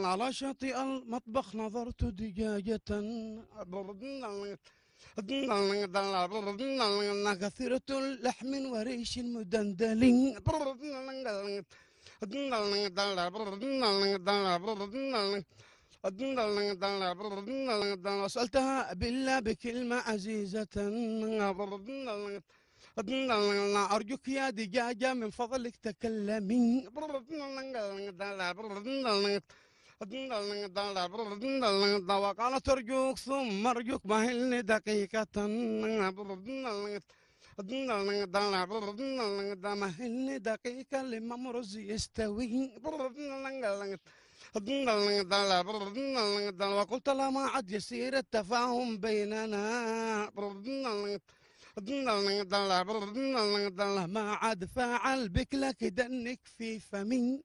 على شاطئ المطبخ نظرت دجاجة كثيرة اللحم وريش مدندل. سألتها بالله بكلمة عزيزة، أرجوك يا دجاجة من فضلك تكلمي. وقالت أرجوك ثم أرجوك مهلني دقيقة، مهلني دقيقة لما مرز يستوي. وقلت لا ما عاد يصير التفاهم بيننا، ما عاد فاعل بك لك دنك في فمي.